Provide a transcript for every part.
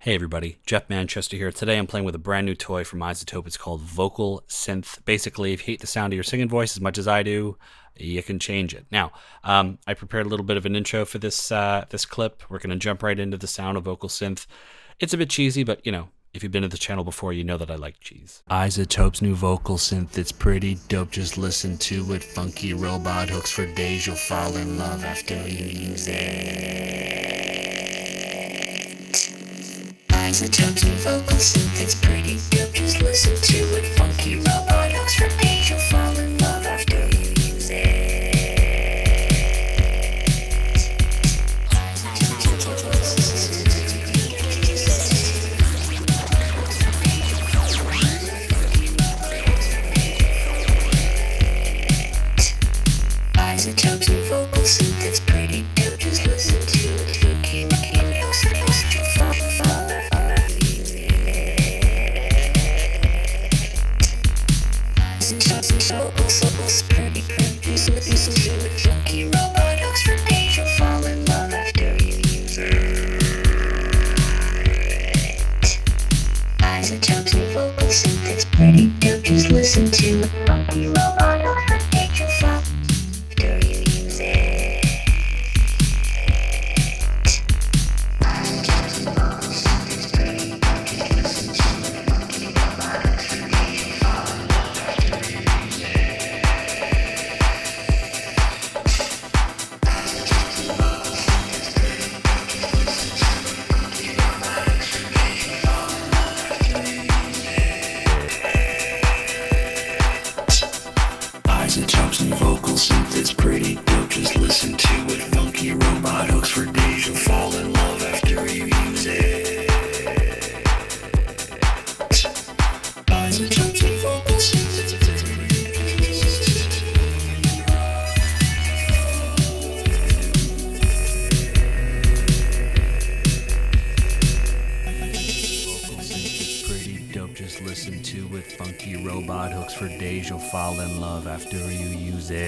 Hey everybody, Jeff Manchester here. Today I'm playing with a brand new toy from iZotope. It's called VocalSynth. Basically, if you hate the sound of your singing voice as much as I do, you can change it. Now, I prepared a little bit of an intro for this this clip. We're going to jump right into the sound of VocalSynth. It's a bit cheesy, but you know, if you've been to the channel before, you know that I like cheese. iZotope's new VocalSynth. It's pretty dope. Just listen to it. Funky robot hooks for days. You'll fall in love after you use it. iZotope's new VocalSynth, it's pretty dope, just listen to it. Funky robot hooks for days, you'll fall in love after you use it. iZotope's new VocalSynth, it's pretty dope, just listen to it. Funky hooks for days, you'll fall in love after you use it. iZotope's pretty dope, just listen to it. Funky robot hooks for days, you'll fall in love after you use it. iZotope's new VocalSynth, it's pretty dope, just listen to it. Funky robot hooks for days, you'll fall after you use it. iZotope's new VocalSynth, it's pretty dope, just listen to it. Funky robot hooks for days, you'll fall in love after you use it. iZotope's new VocalSynth, it's pretty dope, just listen to it. Funky robot hooks for days, you'll fall in love after you use it.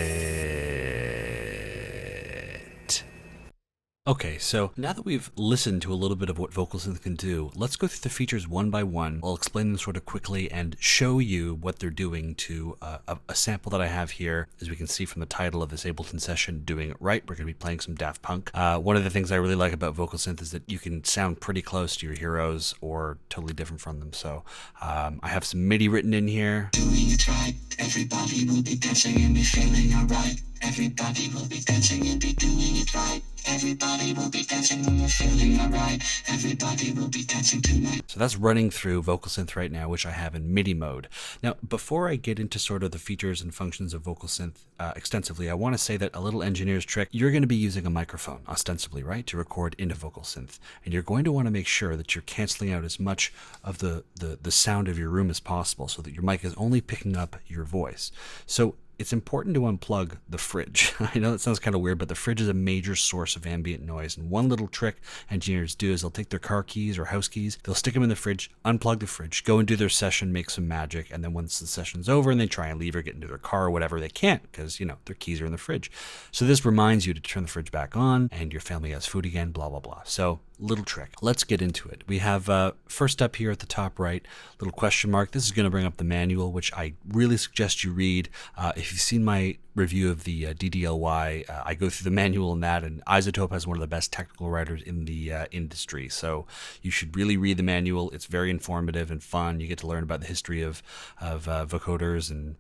Okay, so now that we've listened to a little bit of what VocalSynth can do, let's go through the features one by one. I'll explain them sort of quickly and show you what they're doing to a sample that I have here. As we can see from the title of this Ableton session, Doing It Right, we're going to be playing some Daft Punk. One of the things I really like about VocalSynth is that you can sound pretty close to your heroes or totally different from them. So I have some MIDI written in here. Doing it right, everybody will be dancing and be feeling alright. Everybody will be dancing and be doing it right. Everybody will be dancing and be feeling alright. Everybody will be dancing tonight. So that's running through VocalSynth right now, which I have in MIDI mode. Now, before I get into sort of the features and functions of VocalSynth extensively, I want to say that a little engineer's trick, you're going to be using a microphone, ostensibly, right, to record into VocalSynth. And you're going to want to make sure that you're canceling out as much of the sound of your room as possible so that your mic is only picking up your voice. So it's important to unplug the fridge. I know that sounds kind of weird, but the fridge is a major source of ambient noise. And one little trick engineers do is they'll take their car keys or house keys, they'll stick them in the fridge, unplug the fridge, go and do their session, make some magic. And then once the session's over and they try and leave or get into their car or whatever, they can't because, you know, their keys are in the fridge. So this reminds you to turn the fridge back on and your family has food again, blah, blah, blah. So little trick. Let's get into it. We have first up here at the top right, little question mark. This is going to bring up the manual, which I really suggest you read. If you've seen my review of the DDLY, I go through the manual in that, and iZotope has one of the best technical writers in the industry. So you should really read the manual. It's very informative and fun. You get to learn about the history of vocoders and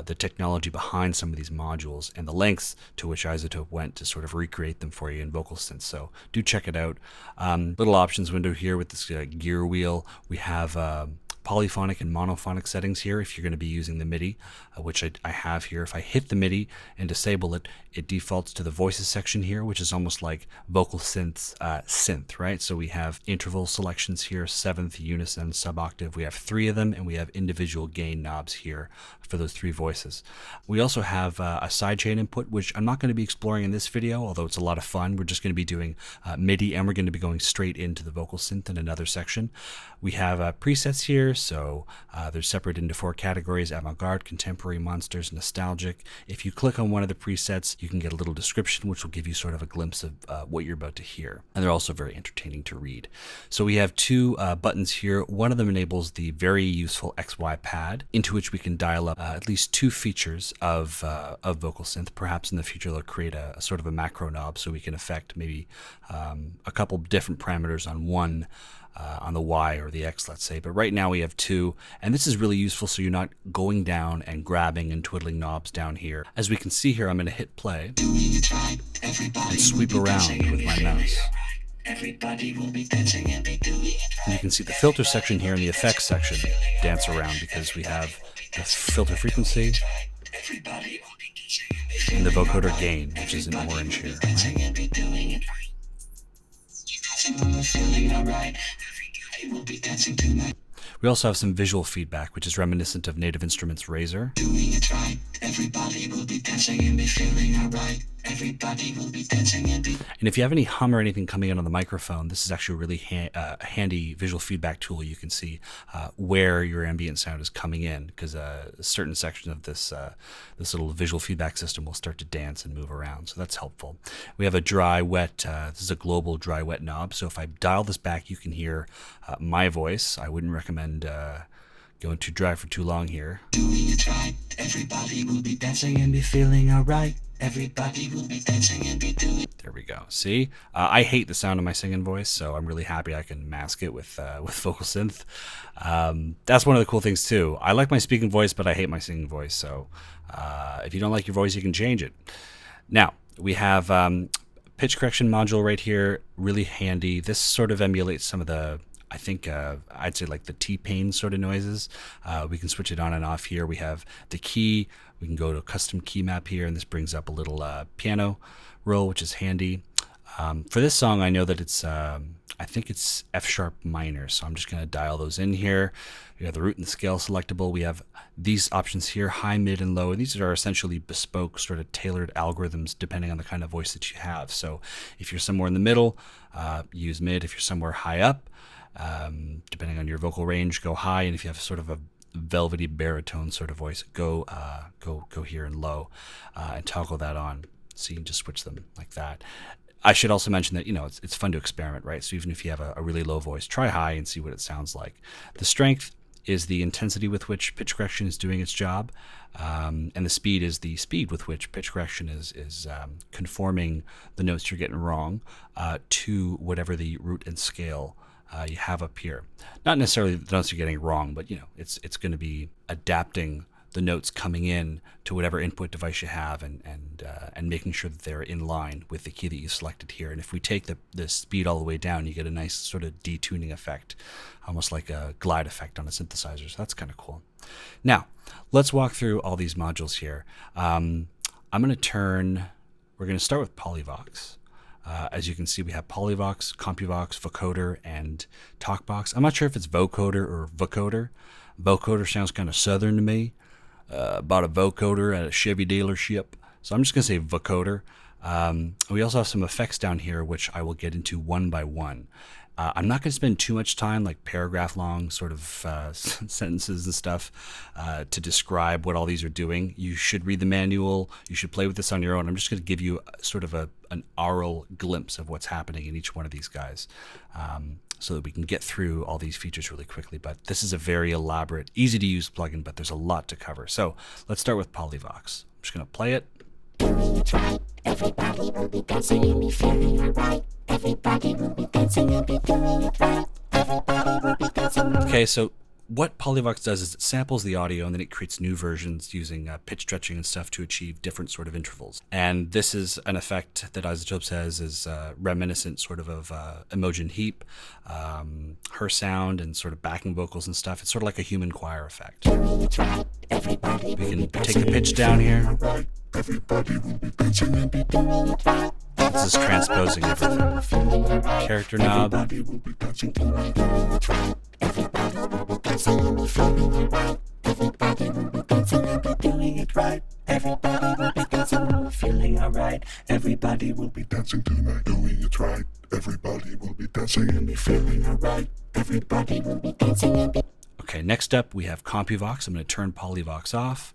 the technology behind some of these modules and the lengths to which iZotope went to sort of recreate them for you in VocalSynth. So do check it out. Little options window here with this gear wheel. We have polyphonic and monophonic settings here if you're going to be using the MIDI, which I have here. If I hit the MIDI and disable it, it defaults to the voices section here, which is almost like VocalSynth's synth, right? So we have interval selections here, seventh, unison, suboctave. We have 3 of them, and we have individual gain knobs here for those 3 voices. We also have a sidechain input, which I'm not going to be exploring in this video, although it's a lot of fun. We're just going to be doing MIDI, and we're going to be going straight into the VocalSynth in another section. We have presets here, So they're separated into 4 categories: avant-garde, contemporary, monsters, nostalgic. If you click on one of the presets, you can get a little description, which will give you sort of a glimpse of what you're about to hear. And they're also very entertaining to read. So we have 2 buttons here. One of them enables the very useful XY pad, into which we can dial up at least 2 features of VocalSynth. Perhaps in the future they'll create a sort of a macro knob so we can affect maybe a couple different parameters on one, on the Y or the X, let's say. But right now we have 2, and this is really useful so you're not going down and grabbing and twiddling knobs down here. As we can see here, I'm going to hit play and sweep around with my mouse. Everybody will be dancing and be doing it right. And you can see the filter section here and the effects section dance around because we have the filter frequency and the vocoder gain, which is in orange here. We also have some visual feedback, which is reminiscent of Native Instruments' Razor. Doing it right. Everybody will be dancing and be feeling alright. Everybody will be dancing and be. And if you have any hum or anything coming in on the microphone, this is actually a really handy visual feedback tool. You can see where your ambient sound is coming in, because a certain section of this little visual feedback system will start to dance and move around. So that's helpful. We have a dry, wet, this is a global dry, wet knob. So if I dial this back, you can hear my voice. I wouldn't recommend going too dry for too long here. Doing it right. Everybody will be dancing and be feeling alright. Everybody will be dancing and be doing. There we go. See, I hate the sound of my singing voice, so I'm really happy I can mask it with VocalSynth. That's one of the cool things too. I like my speaking voice, but I hate my singing voice. So if you don't like your voice, you can change it. Now we have pitch correction module right here, really handy. This sort of emulates some of the, I think I'd say like the T-Pain sort of noises. We can switch it on and off here. We have the key. We can go to a custom key map here, and this brings up a little piano roll, which is handy. For this song, I know that it's, I think it's F sharp minor, so I'm just going to dial those in here. We have the root and the scale selectable. We have these options here, high, mid, and low. These are essentially bespoke, sort of tailored algorithms depending on the kind of voice that you have. So if you're somewhere in the middle, use mid. If you're somewhere high up, depending on your vocal range, go high. And if you have sort of a velvety baritone sort of voice, go here in low, and toggle that on. So you can just switch them like that. I should also mention that, you know, it's fun to experiment, right? So even if you have a really low voice, try high and see what it sounds like. The strength is the intensity with which pitch correction is doing its job, and the speed is the speed with which pitch correction is conforming the notes you're getting wrong to whatever the root and scale you have up here. Not necessarily the notes you're getting wrong, but you know, it's going to be adapting the notes coming in to whatever input device you have, and making sure that they're in line with the key that you selected here. And if we take the speed all the way down, you get a nice sort of detuning effect, almost like a glide effect on a synthesizer. So that's kind of cool. Now, let's walk through all these modules here. We're going to start with Polyvox. As you can see, we have Polyvox, CompuVox, Vocoder, and TalkBox. I'm not sure if it's vocoder or vocoder. Vocoder sounds kind of southern to me. Bought a vocoder at a Chevy dealership, so I'm just going to say vocoder. We also have some effects down here, which I will get into one by one. I'm not going to spend too much time, like paragraph long sort of sentences and stuff, to describe what all these are doing. You should read the manual. You should play with this on your own. I'm just going to give you sort of an aural glimpse of what's happening in each one of these guys, so that we can get through all these features really quickly. But this is a very elaborate, easy to use plugin, but there's a lot to cover. So let's start with Polyvox. I'm just going to play it. Doing it right. Everybody will be dancing and be feeling alright. Everybody will be dancing and be doing it right. Everybody will be dancing. Okay, so what Polyvox does is it samples the audio and then it creates new versions using pitch stretching and stuff to achieve different sort of intervals. And this is an effect that iZotope's has is reminiscent sort of Imogen Heap, her sound and sort of backing vocals and stuff. It's sort of like a human choir effect. Doing it right. Everybody We can take the pitch down here. Everybody will be dancing and be doing it right. This is transposing everything. Character knob. Everybody will be dancing tonight. Doing it right. Everybody will be dancing and be feeling alright. Everybody will be dancing and be doing it right. Everybody will be dancing and be feeling alright. Everybody will be dancing tonight. Doing it right. Everybody will be dancing and be feeling alright. Everybody will be dancing and be. Okay, next up we have CompuVox. I'm going to turn Polyvox off,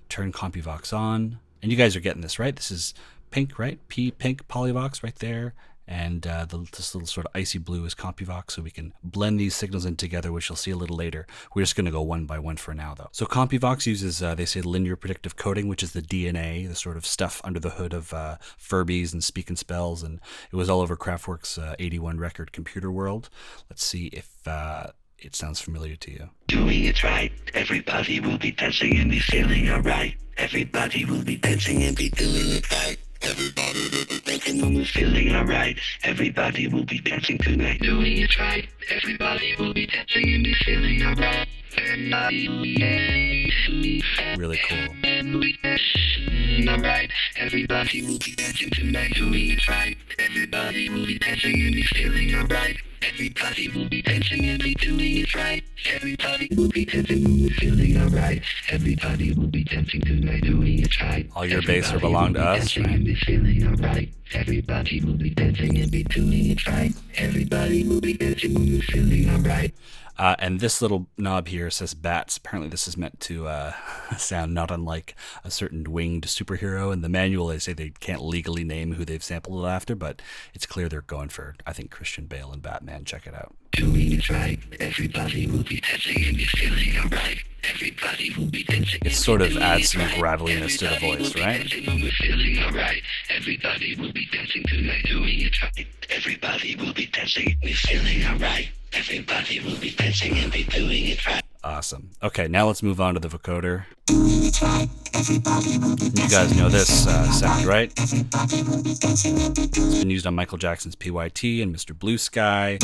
turn CompuVox on. And you guys are getting this, right? This is pink, right? Pink Polyvox right there. And this little sort of icy blue is CompuVox, so we can blend these signals in together, which you'll see a little later. We're just going to go one by one for now, though. So CompuVox uses, they say, linear predictive coding, which is the DNA, the sort of stuff under the hood of Furbies and Speak and Spells, and it was all over Kraftwerk's 81 record Computer World. Let's see if it sounds familiar to you. Doing it right, everybody will be dancing and be feeling alright. Everybody will be dancing and be doing it right. Everybody will be dancing and be feeling alright. Everybody will be dancing tonight, doing it right. Everybody will be dancing and be feeling alright. Really cool. Alright, everybody will be dancing tonight, doing it right. Everybody will be dancing and be feeling alright. Everybody will be dancing and be doing it right. Everybody will be dancing and be feeling alright. Everybody will be dancing tonight, doing it right. All your bass will belong to us, right? And be feeling alright. Everybody will be dancing and be doing it right. Everybody will be dancing and be feeling alright. And this little knob here says bats. Apparently this is meant to sound not unlike a certain winged superhero. In the manual, they say they can't legally name who they've sampled it after, but it's clear they're going for, I think, Christian Bale and Batman. Check it out. Doing it right. Everybody will be dancing and be feeling alright. Everybody will be dancing. It sort of adds some graveliness to the voice, right? Feeling alright. Everybody will be dancing tonight, doing it right. Everybody will be dancing and be feeling alright. Everybody will be dancing and be doing it right. Awesome. Okay, now let's move on to the vocoder. You guys know this sound, right? It's been used on Michael Jackson's PYT and Mr. Blue Sky.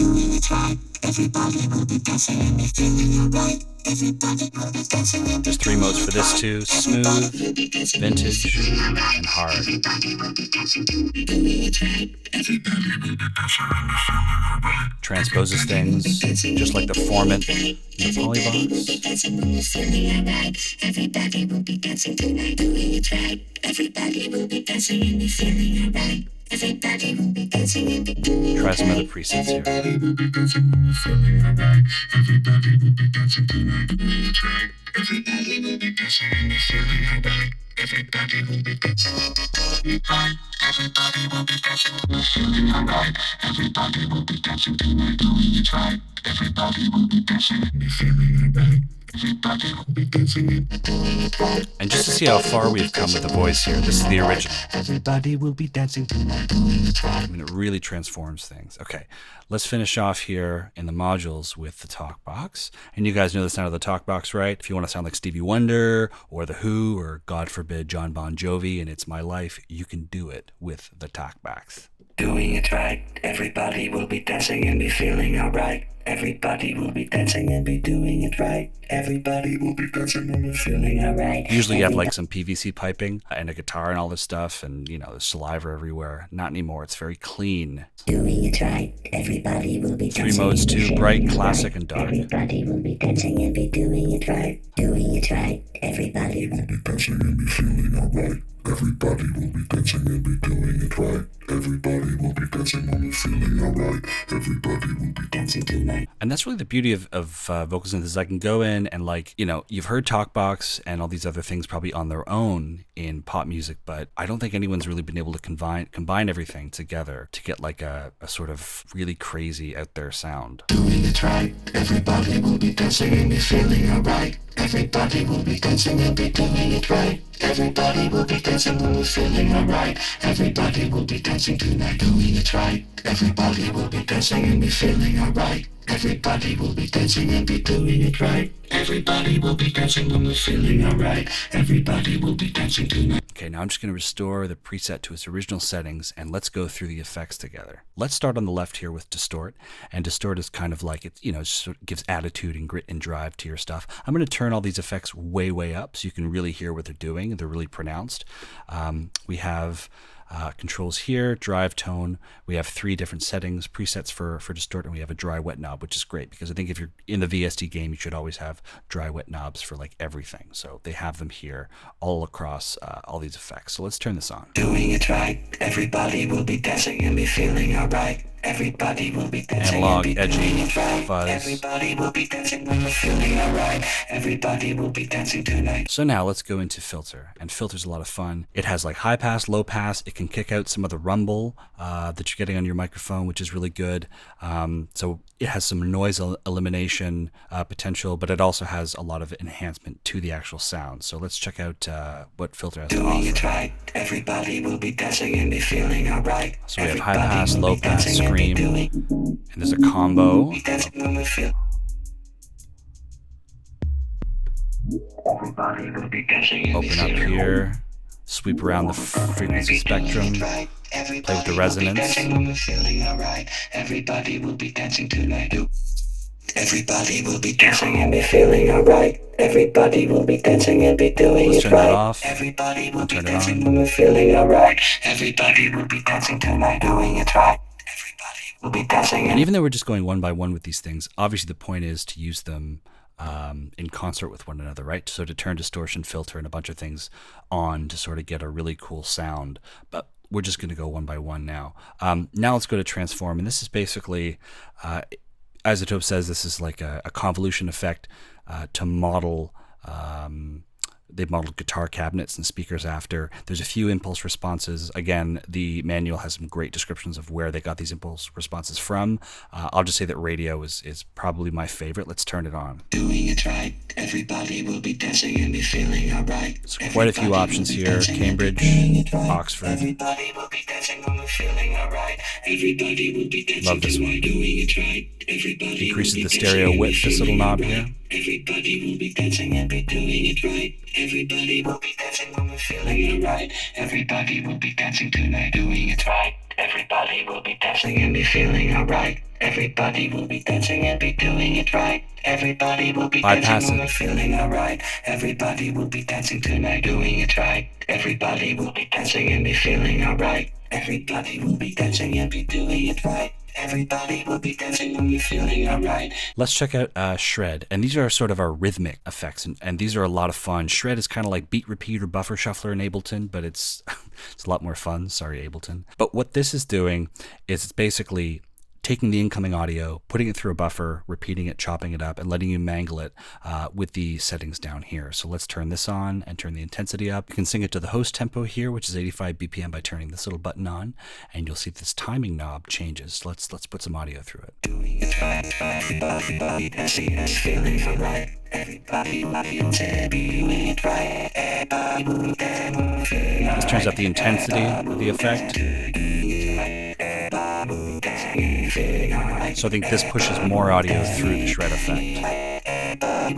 There's 3 modes for this too: smooth, vintage, and hard. Transposes things just like the formant in the Polyvox. Everybody will be dancing tonight, doing it right. Everybody will be dancing and be feeling alright. Everybody will be dancing and be doing it right. Try some other presets here. Everybody will be dancing and be feeling alright. Everybody will be dancing tonight, doing it right. Everybody will be dancing and be feeling alright. Everybody will be dancing and be doing it right. Everybody will be dancing and be feeling alright. Everybody will be dancing tonight, doing it right. Everybody will be dancing and be feeling alright. Everybody will be dancing and be doing it right. And just to see how far we've come with the voice here, this is the original. Everybody will be dancing tonight, doing it right. I mean, it really transforms things. Okay, let's finish off here in the modules with the talk box. And you guys know the sound of the talk box, right? If you want to sound like Stevie Wonder or The Who or, God forbid, John Bon Jovi and It's My Life, you can do it with the talk box. Doing it right. Everybody will be dancing and be feeling alright. Everybody will be dancing and be doing it right. Everybody will be dancing and be feeling alright. Usually you have like some PVC piping and a guitar and all this stuff, and you know, there's saliva everywhere. Not anymore. It's very clean. Doing it right. Everybody will be dancing. 3 modes too: bright, classic, and dark. Everybody will be dancing and be doing it right. Doing it right. Everybody will be dancing and be feeling alright. Everybody will be dancing and be doing it right. Everybody will be dancing and be feeling alright. Everybody will be dancing tonight. And that's really the beauty of VocalSynth, is I can go in and, like, you know, you've heard Talkbox and all these other things probably on their own in pop music, but I don't think anyone's really been able to combine everything together to get like a sort of really crazy out there sound. Doing it right. Everybody will be dancing and be feeling alright. Everybody will be dancing and be doing it right. Everybody will be dancing and be feeling alright. Everybody will be dancing tonight, doing it right. Everybody will be dancing and be feeling alright. Everybody will be dancing and be doing it right. Everybody will be dancing and be feeling alright. Everybody will be dancing tonight. Okay, now I'm just going to restore the preset to its original settings, and let's go through the effects together. Let's start on the left here with Distort, and Distort is kind of like, it, you know, sort of gives attitude and grit and drive to your stuff. I'm going to turn all these effects way up so you can really hear what they're doing. They're really pronounced. We have controls here, drive tone. We have 3 different settings, presets for distort, and we have a dry wet knob, which is great because I think if you're in the VST game, you should always have dry wet knobs for like everything. So they have them here all across all these effects. So let's turn this on. Doing it right, everybody will be dancing and be feeling alright. Everybody will be dancing Analog, and be edgy, doing it right. fuzz. Everybody will be dancing and be feeling alright. Everybody will be dancing tonight. So now let's go into filter, and filter's a lot of fun. It has like high pass, low pass. It can kick out some of the rumble that you're getting on your microphone, which is really good. So it has some noise elimination potential, but it also has a lot of enhancement to the actual sound. So let's check out what filter has to Doing offer. it right, everybody will be dancing and be feeling alright. So we have high pass, low pass, scream, and there's a combo. Everybody will be dancing and be Open up feeling here, sweep around the frequency spectrum, play with the resonance. Everybody will be dancing tonight. Everybody will be dancing and be feeling alright. Everybody will be dancing and be doing Let's it turn that right. off. Everybody will be Turn it dancing on. and be feeling alright. Everybody will be dancing tonight, doing it right. Everybody will be dancing And even though we're just going one by one with these things, obviously the point is to use them in concert with one another, right? So to turn distortion, filter, and a bunch of things on to sort of get a really cool sound. But we're just going to go one by one now. Now let's go to transform, and this is basically, iZotope says this is like a convolution effect to model. They've modeled guitar cabinets and speakers after. There's a few impulse responses. Again, the manual has some great descriptions of where they got these impulse responses from. I'll just say that radio is probably my favorite. Let's turn it on. doing it right. Everybody will be dancing and be feeling alright. There's quite a few options here. Cambridge, Oxford. Everybody will be dancing and be feeling alright. Everybody will be dancing Love this one. doing it right. Everybody Decreases will the be stereo dancing and width, be this little feeling knob alright. here. Everybody will be dancing and be doing it right. Everybody will be dancing and be feeling alright. Everybody will be dancing tonight, doing it right. Everybody will be dancing and be feeling alright. Everybody will be dancing and be doing it right. Everybody will be Bypass dancing and it. be feeling alright. Everybody will be dancing tonight, doing it right. Everybody will be dancing and be feeling alright. Everybody will be dancing and be doing it right. Everybody will be dancing and be feeling alright. Let's check out Shred. And these are sort of our rhythmic effects. And these are a lot of fun. Shred is kind of like beat, repeat, or buffer shuffler in Ableton, but it's a lot more fun. Sorry, Ableton. But what this is doing is it's basically taking the incoming audio, putting it through a buffer, repeating it, chopping it up, and letting you mangle it with the settings down here. So let's turn this on and turn the intensity up. You can sync it to the host tempo here, which is 85 BPM by turning this little button on, and you'll see this timing knob changes. So let's put some audio through it. Doing it right. Everybody dancing and feeling alright. Everybody will be doing it right. Everybody will be dancing and feeling alright. This turns up the intensity of the effect. So I think this pushes more audio through the shred effect. Everybody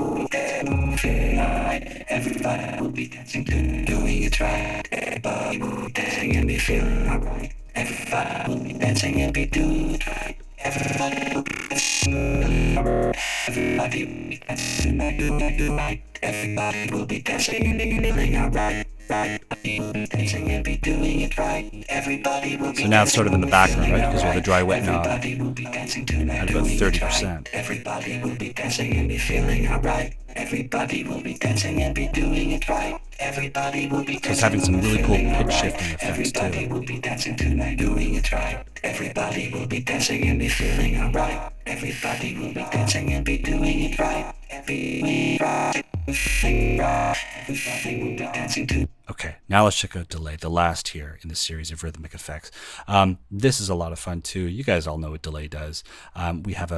will be dancing, doing it right. Everybody will be dancing and be feeling alright. Everybody will be dancing and be doing it right. Everybody will be dancing alright. Everybody will be dancing and doing it right. Everybody will be dancing and be feeling alright. Everybody will be dancing and be doing it right. Everybody will be. So now it's sort of in the background, right? Because we have the dry wet knob Everybody will be dancing tonight, at about doing it 30%. right. Everybody will be dancing and be feeling alright. Everybody will be dancing and be doing it right. Everybody will be dancing. So it's having some really cool pitch shifting effects Everybody too. will be dancing tonight, doing it right. Everybody will be dancing and be feeling alright. Everybody will be dancing and be doing it right. Everybody will be dancing too. Okay, now let's check out delay, the last here in the series of rhythmic effects. This is a lot of fun too. You guys all know what delay does. We have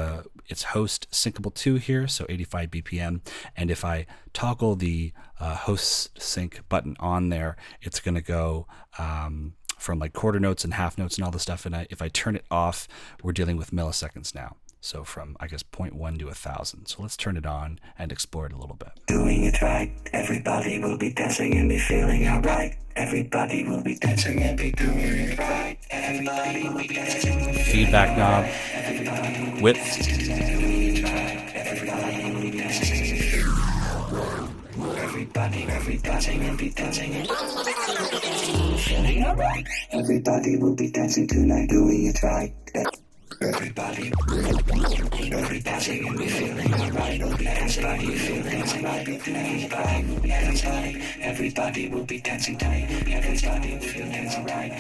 it's host syncable 2 here, so 85 BPM. And if I toggle the host sync button on there, it's going to go from like quarter notes and half notes and all the stuff. And if I turn it off, we're dealing with milliseconds now. So from, I guess, 0.1 to 1,000. So let's turn it on and explore it a little bit. Doing it right. Everybody will be dancing and be feeling alright. Everybody will be dancing and be doing it right. Everybody will be dancing and be Feedback knob, width, everybody will be dancing and be feeling alright. Everybody everybody dancing and be dancing and feeling alright. Everybody will be dancing tonight, doing it right. Everybody dancing and be feeling alright. Everybody feeling alright. Everybody will be dancing. Everybody will be dancing tonight. Everybody will feeling alright.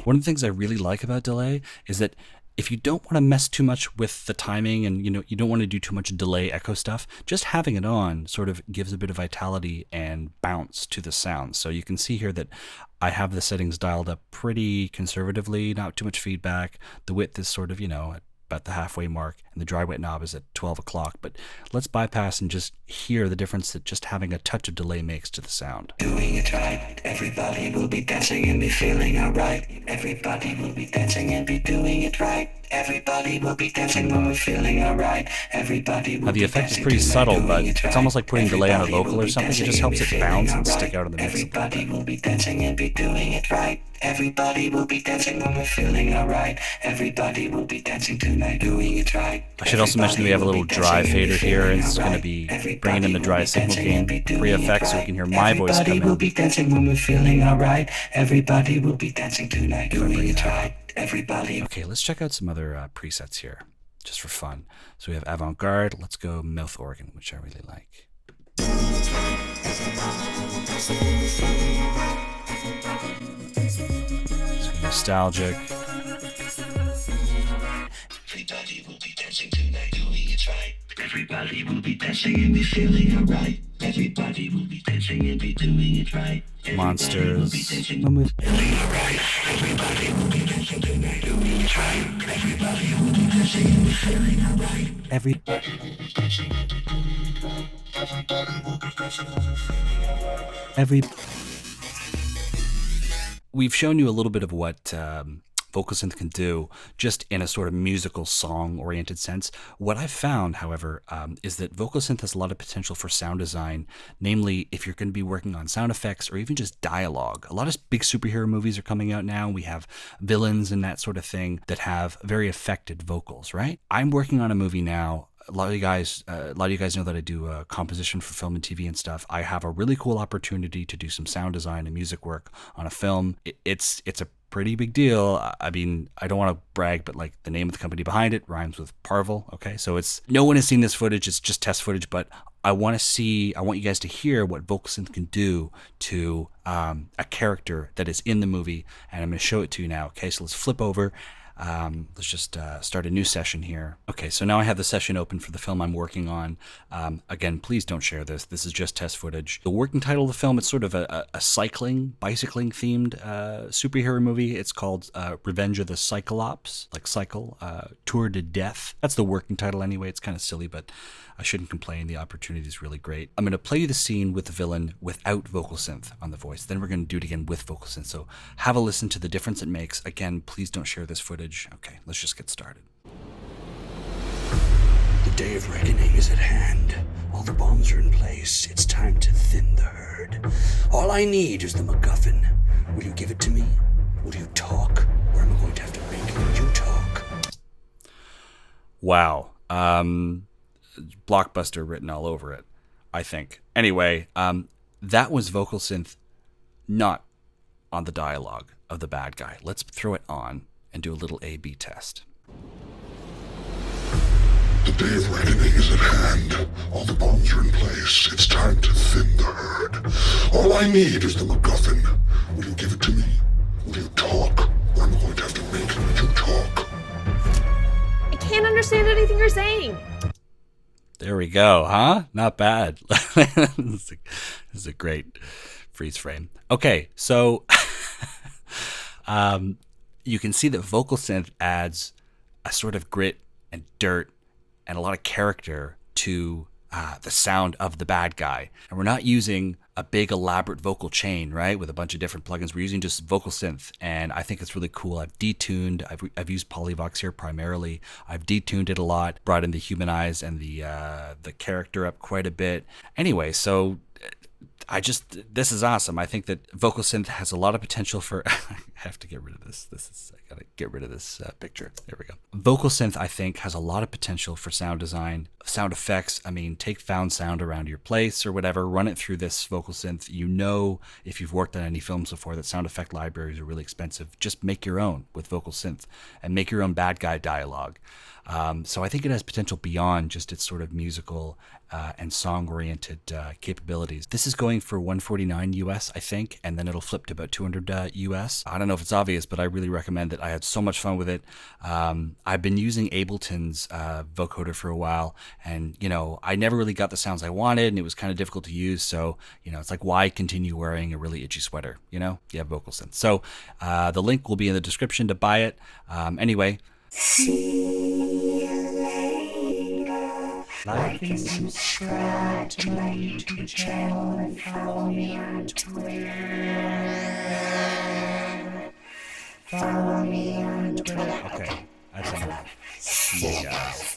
One of the things I really like about delay is that if you don't want to mess too much with the timing and you don't want to do too much delay echo stuff, just having it on sort of gives a bit of vitality and bounce to the sound. So you can see here that I have the settings dialed up pretty conservatively, not too much feedback. The width is sort of, at about the halfway mark, and the dry wet knob is at 12 o'clock. But let's bypass and just hear the difference that just having a touch of delay makes to the sound. Doing it right, everybody will be dancing and be feeling alright. Everybody will be dancing and be doing it right. Everybody will be dancing when we're feeling alright. Everybody will now the effect is pretty subtle, but it's almost like putting delay on a vocal or something. It just helps it bounce and stick out in the mix. Everybody will be dancing and be doing it right. Everybody will be dancing when we're feeling alright. Everybody will be dancing tonight, doing it right. I should also mention that we have a little dry fader here, and it's going to be bringing in the dry signal gain pre-effect so we can hear my voice come in. Everybody will be dancing when we're feeling alright. Everybody will be dancing tonight, doing it right. Everybody. Okay, let's check out some other presets here, just for fun. So we have avant-garde. Let's go mouth organ, which I really like. It's nostalgic. Everybody will be dancing tonight, doing it right. Everybody will be dancing and be feeling alright. Everybody will be dancing and be doing it right. Monsters. Everybody will be dancing tonight, doing it right. Everybody will be dancing and be feeling alright. Everybody will be dancing and be doing it right. Everybody will be dancing and be feeling alright. We've shown you a little bit of what VocalSynth can do just in a sort of musical song-oriented sense. What I've found, however, is that VocalSynth has a lot of potential for sound design, namely if you're going to be working on sound effects or even just dialogue. A lot of big superhero movies are coming out now. We have villains and that sort of thing that have very affected vocals, right? I'm working on a movie now. A lot of you guys know that I do composition for film and TV and stuff. I have a really cool opportunity to do some sound design and music work on a film. It's a pretty big deal. I mean, I don't want to brag, but like the name of the company behind it rhymes with Parvel. Okay, so no one has seen this footage. It's just test footage, but I want you guys to hear what VocalSynth can do to a character that is in the movie, and I'm going to show it to you now. Okay, so let's flip over. Let's just start a new session here. Okay, so now I have the session open for the film I'm working on. Again, please don't share this. This is just test footage. The working title of the film, it's sort of a bicycling themed superhero movie. It's called Revenge of the Cyclops, like cycle, Tour de Death. That's the working title anyway. It's kind of silly, but I shouldn't complain. The opportunity is really great. I'm going to play you the scene with the villain without VocalSynth on the voice. Then we're going to do it again with VocalSynth. So have a listen to the difference it makes. Again, please don't share this footage. Okay, let's just get started. The day of reckoning is at hand. All the bombs are in place. It's time to thin the herd. All I need is the MacGuffin. Will you give it to me? Will you talk? Or am I going to have to make you talk? Wow. Blockbuster written all over it, I think. Anyway, that was VocalSynth not on the dialogue of the bad guy. Let's throw it on and do a little A/B test. The day of reckoning is at hand. All the bombs are in place. It's time to thin the herd. All I need is the MacGuffin. Will you give it to me? Will you talk? Or am I going to have to make you talk? I can't understand anything you're saying. There we go, huh? Not bad. This is a great freeze frame. Okay, so you can see that VocalSynth adds a sort of grit and dirt and a lot of character to the sound of the bad guy. And we're not using a big elaborate vocal chain, right, with a bunch of different plugins. We're using just VocalSynth, and I think it's really cool. I've detuned. I've used Polyvox here primarily. I've detuned it a lot, brought in the humanize and the character up quite a bit. Anyway, so this is awesome. I think that VocalSynth has a lot of potential for. I have to get rid of this. I gotta get rid of this picture. There we go. VocalSynth, I think, has a lot of potential for sound design. sound effects, I mean, take found sound around your place or whatever, run it through this VocalSynth. You know, if you've worked on any films before, that sound effect libraries are really expensive. Just make your own with VocalSynth and make your own bad guy dialogue. So I think it has potential beyond just its sort of musical and song-oriented capabilities. This is going for $149 US, I think, and then it'll flip to about $200 US. I don't know if it's obvious, but I really recommend it. I had so much fun with it. I've been using Ableton's vocoder for a while, and I never really got the sounds I wanted, and it was kind of difficult to use. So it's like, why continue wearing a really itchy sweater? You have VocalSynth. So the link will be in the description to buy it. Anyway. See you later. Like and subscribe to my YouTube channel and follow me on Twitter. Follow me on Twitter. Okay, that's enough. See you guys.